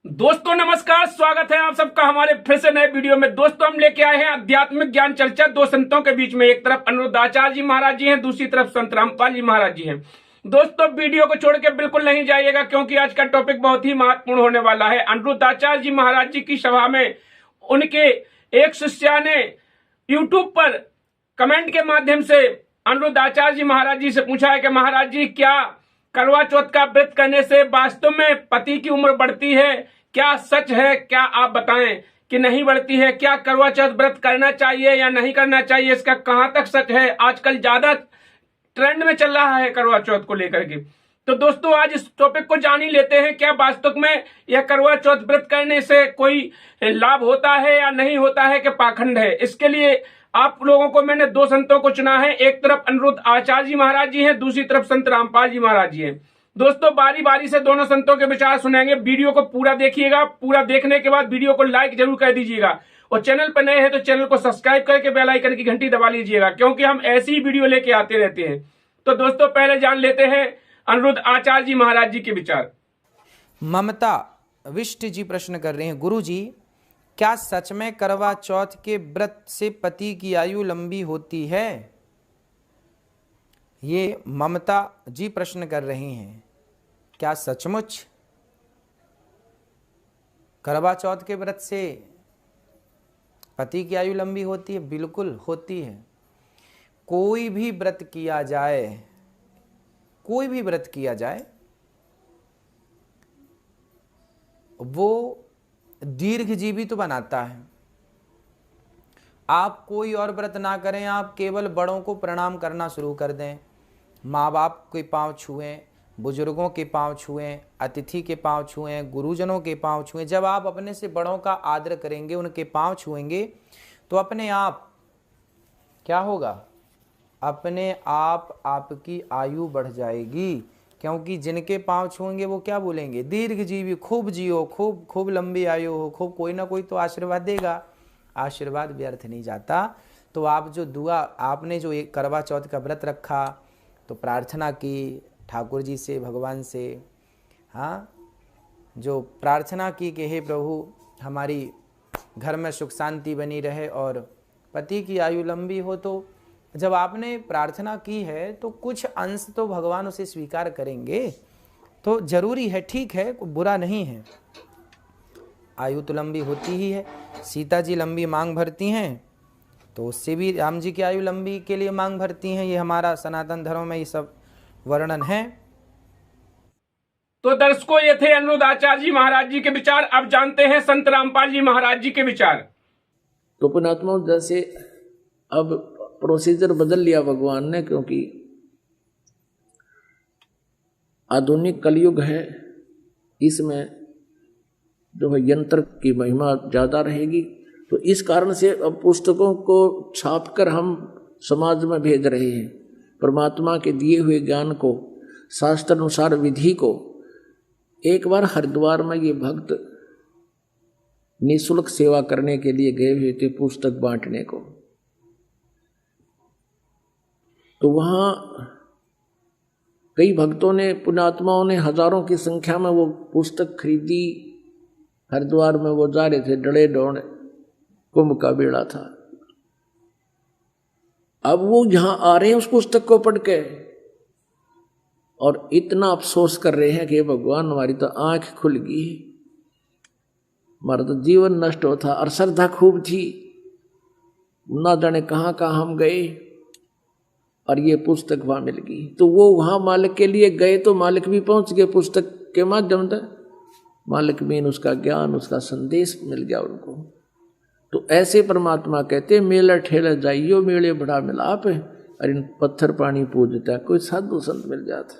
दोस्तों नमस्कार, स्वागत है आप सबका हमारे फिर से नए वीडियो में। दोस्तों हम लेके आए हैं आध्यात्मिक ज्ञान चर्चा दो संतों के बीच में। एक तरफ अनिरुद्धाचार्य जी महाराज जी हैं, दूसरी तरफ संत रामपाल जी महाराज जी हैं। दोस्तों वीडियो को छोड़ के बिल्कुल नहीं जाइएगा, क्योंकि आज का टॉपिक बहुत ही महत्वपूर्ण होने वाला है। अनिरुद्धाचार्य जी महाराज जी की सभा में उनके एक शिष्या ने यूट्यूब पर कमेंट के माध्यम से अनिरुद्धाचार्य जी महाराज जी से पूछा है कि महाराज जी, क्या करवा चौथ का व्रत करने से वास्तव में पति की उम्र बढ़ती है? क्या सच है? क्या आप बताएं कि नहीं बढ़ती है? क्या करवा चौथ व्रत करना चाहिए या नहीं करना चाहिए? इसका कहां तक सच है? आजकल ज्यादा ट्रेंड में चल रहा है करवा चौथ को लेकर के। तो दोस्तों आज इस टॉपिक को जान ही लेते हैं, क्या वास्तव में यह करवा चौथ व्रत करने से कोई लाभ होता है या नहीं होता है, कि पाखंड है। इसके लिए आप लोगों को मैंने दो संतों को चुना है। एक तरफ अनिरुद्धाचार्य जी महाराज जी हैं, दूसरी तरफ संत रामपाल जी महाराज जी हैं। दोस्तों बारी बारी से दोनों संतों के विचार सुनेंगे। वीडियो को पूरा देखिएगा, पूरा देखने के बाद वीडियो को लाइक जरूर कर दीजिएगा, और चैनल पर नए हैं तो चैनल को सब्सक्राइब करके बेल आइकन की घंटी दबा लीजिएगा, क्योंकि हम ऐसी ही वीडियो लेके आते रहते हैं। तो दोस्तों पहले जान लेते हैं अनिरुद्धाचार्य जी महाराज जी के विचार। ममता विष्ट जी प्रश्न कर रहे हैं, गुरु जी क्या सच में करवा चौथ के व्रत से पति की आयु लंबी होती है? ये ममता जी प्रश्न कर रही हैं, क्या सचमुच करवा चौथ के व्रत से पति की आयु लंबी होती है? बिल्कुल होती है। कोई भी व्रत किया जाए, कोई भी व्रत किया जाए, वो दीर्घजीवी तो बनाता है। आप कोई और व्रत ना करें, आप केवल बड़ों को प्रणाम करना शुरू कर दें, माँ बाप के पांव छुएं, बुजुर्गों के पांव छुएं, अतिथि के पांव छुएं, गुरुजनों के पांव छुएं। जब आप अपने से बड़ों का आदर करेंगे, उनके पांव छुएंगे, तो अपने आप क्या होगा? अपने आप आपकी आयु बढ़ जाएगी, क्योंकि जिनके पांव छुएंगे वो क्या बोलेंगे? दीर्घजीवी, खूब जियो, खूब खूब लंबी आयु हो, खूब कोई ना कोई तो आशीर्वाद देगा। आशीर्वाद व्यर्थ नहीं जाता। तो आप जो दुआ, आपने जो एक करवा चौथ का व्रत रखा, तो प्रार्थना की ठाकुर जी से, भगवान से, हाँ, जो प्रार्थना की कि हे प्रभु हमारी घर में सुख शांति बनी रहे और पति की आयु लंबी हो, तो जब आपने प्रार्थना की है तो कुछ अंश तो भगवान उसे स्वीकार करेंगे। तो जरूरी है, ठीक है, बुरा नहीं है। आयु तो लंबी होती ही है। सीता जी लंबी मांग भरती हैं, तो उससे भी राम जी की आयु लंबी के लिए मांग भरती हैं। ये हमारा सनातन धर्म में ये सब वर्णन है। तो दर्शकों ये थे अनिरुद्धाचार्य जी महाराज जी के विचार। अब जानते हैं संत रामपाल जी महाराज जी के विचार। तो पुणात्मा जैसे अब प्रोसीजर बदल लिया भगवान ने, क्योंकि आधुनिक कलयुग है, इसमें जो है यंत्र की महिमा ज्यादा रहेगी। तो इस कारण से अब पुस्तकों को छापकर हम समाज में भेज रहे हैं। परमात्मा के दिए हुए ज्ञान को, शास्त्र अनुसार विधि को। एक बार हरिद्वार में ये भक्त निःशुल्क सेवा करने के लिए गए हुए थे, पुस्तक बांटने को। तो वहाँ कई भक्तों ने, पुण्यात्माओं ने हजारों की संख्या में वो पुस्तक खरीदी। हरिद्वार में वो जा रहे थे, डड़े डोड़ कुंभ का बेड़ा था। अब वो यहां आ रहे हैं उस पुस्तक को पढ़ के, और इतना अफसोस कर रहे हैं कि भगवान हमारी तो आंख खुल गई, हमारा तो जीवन नष्ट होता। और श्रद्धा खूब थी, ना जाने कहाँ कहाँ हम गए, और ये पुस्तक वहां मिल गई। तो वो वहां मालिक के लिए गए, तो मालिक भी पहुंच गए पुस्तक के माध्यम से। मालिक भी उसका ज्ञान, उसका संदेश मिल गया उनको। तो ऐसे परमात्मा कहते, मेला ठेला जाइयो, मेले बड़ा मिलाप है, और इन पत्थर पानी पूजता, कोई साधु संत मिल जाता।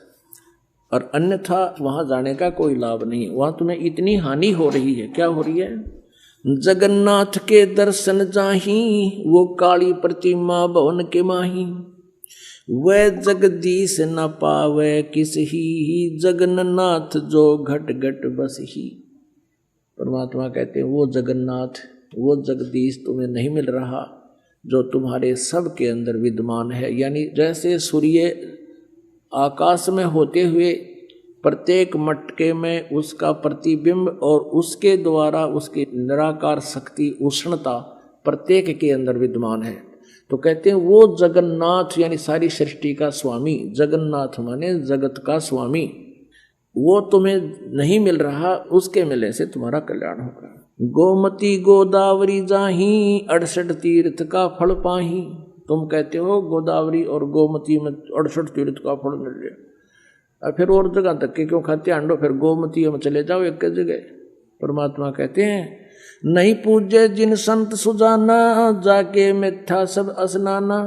और अन्यथा वहां जाने का कोई लाभ नहीं। वहां तुम्हें इतनी हानि हो रही है। क्या हो रही है? जगन्नाथ के दर्शन जाही, वो काली प्रतिमा भवन के माही। वह जगदीश न पावे किस ही, जगन्नाथ जो घट घट बस ही। परमात्मा कहते हैं वो जगन्नाथ, वो जगदीश तुम्हें नहीं मिल रहा, जो तुम्हारे सब के अंदर विद्यमान है। यानी जैसे सूर्य आकाश में होते हुए प्रत्येक मटके में उसका प्रतिबिंब और उसके द्वारा उसकी निराकार शक्ति उष्णता प्रत्येक के अंदर विद्यमान है। तो कहते हैं वो जगन्नाथ यानी सारी सृष्टि का स्वामी, जगन्नाथ माने जगत का स्वामी, वो तुम्हें नहीं मिल रहा, उसके मिलने से तुम्हारा कल्याण होगा। गोमती गोदावरी जाही 68 तीर्थ का फल पाही। तुम कहते हो गोदावरी और गोमती में 68 तीर्थ का फल मिल गया, और फिर और जगह तक के क्यों खाते आंडो, फिर गोमती में चले जाओ एक जगह। परमात्मा कहते हैं नहीं पूजे जिन संत सुजाना, जाके मिथ्या सब असनाना।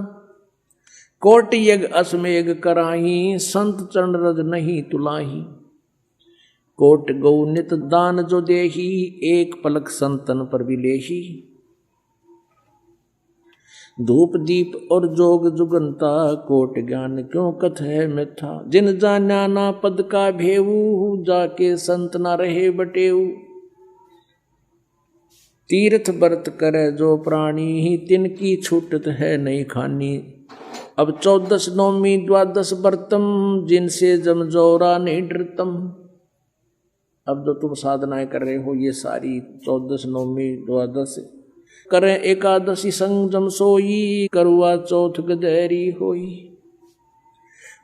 कोट यज्ञ असमेघ कराही, संत चरण रज नहीं तुलाही। कोट गौ नित दान जो देही, एक पलक संतन पर भी लेही। धूप दीप और जोग जुगंता, कोट ज्ञान क्यों कथ है मिथ्या। जिन जाना ना पद का भेऊ, जाके संत ना रहे बटेऊ। तीर्थ व्रत करे जो प्राणी, तिनकी छूटत है नहीं खानी। अब 14 नौमी 12 व्रतम, जिनसे जमजोरा नहीं डरतम। अब जो तुम साधनाएं कर रहे हो ये सारी 14 नौमी 12 करें एकादशी संजम सोई, करुआ चौथ गदेरी होई।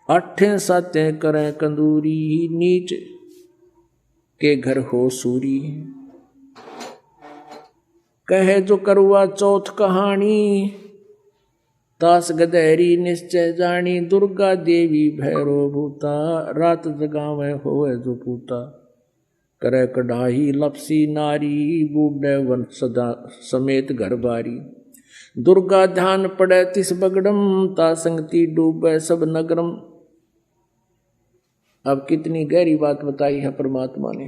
8 सातें करें कंदूरी, नीच के घर हो सूरी। कहे जो करुआ चौथ कहानी, तास गदेरी निश्चय जानी। दुर्गा देवी भैरो भूता, रात जगावे होए जो पूता। करे कढ़ाई लपसी नारी, बूढ़े वन सदा समेत घर बारी। दुर्गा ध्यान पड़े तिस बगड़म, ता संगति डूबे सब नगरम। अब कितनी गहरी बात बताई है परमात्मा ने।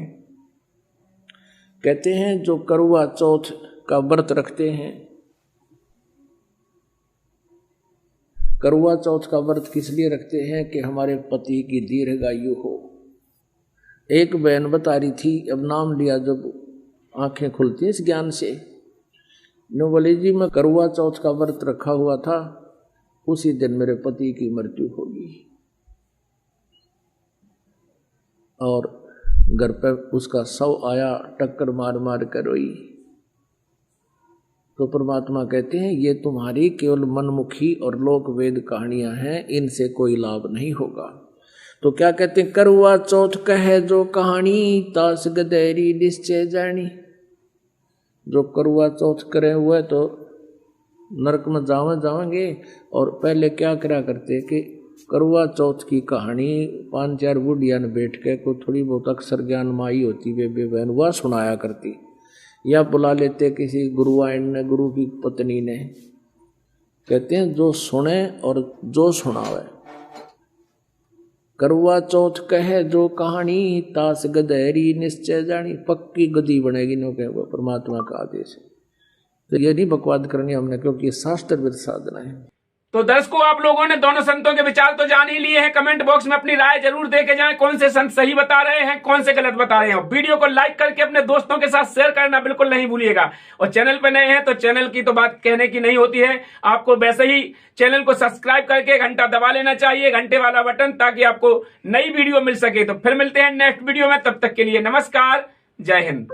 कहते हैं जो करुआ चौथ का व्रत रखते हैं, करुआ चौथ का व्रत किस लिए रखते हैं कि हमारे पति की दीर्घायु हो। एक बहन बता रही थी, अब नाम लिया जब आंखें खुलती हैं इस ज्ञान से, नो बोले जी मैं करुआ चौथ का व्रत रखा हुआ था, उसी दिन मेरे पति की मृत्यु होगी। और घर पे उसका शव आया, टक्कर मार मार कर रोई। तो परमात्मा कहते हैं ये तुम्हारी केवल मनमुखी और लोक वेद कहानियां हैं, इनसे कोई लाभ नहीं होगा। तो क्या कहते हैं, करुआ चौथ कहे जो कहानी, तास गदेरी निश्चय जानी। जो करुआ चौथ करे हुए तो नरक में जाएंगे। और पहले क्या करा करते कि करुआ चौथ की कहानी 5-4 बुढ़िया ने बैठ के कोई थोड़ी बहुत अक्षर ज्ञान माई होती वे बहन वह सुनाया करती, या बुला लेते किसी गुरुआइन ने, गुरु की पत्नी ने। कहते हैं जो सुने और जो सुनावे। करुआ चौथ कहे जो कहानी, तास गदेरी निश्चय जानी। पक्की गदी बनेगी नो कहे, वो परमात्मा का आदेश है। तो ये नहीं बकवाद करनी हमने, क्योंकि शास्त्र विद साधना है। तो दर्शकों आप लोगों ने दोनों संतों के विचार तो जान ही लिए हैं। कमेंट बॉक्स में अपनी राय जरूर दे के जाएं, कौन से संत सही बता रहे हैं, कौन से गलत बता रहे हैं। वीडियो को लाइक करके अपने दोस्तों के साथ शेयर करना बिल्कुल नहीं भूलिएगा। और चैनल पे नए हैं तो चैनल की तो बात कहने की नहीं होती है, आपको वैसे ही चैनल को सब्सक्राइब करके घंटा दबा लेना चाहिए, घंटे वाला बटन, ताकि आपको नई वीडियो मिल सके। तो फिर मिलते हैं नेक्स्ट वीडियो में, तब तक के लिए नमस्कार, जय हिंद।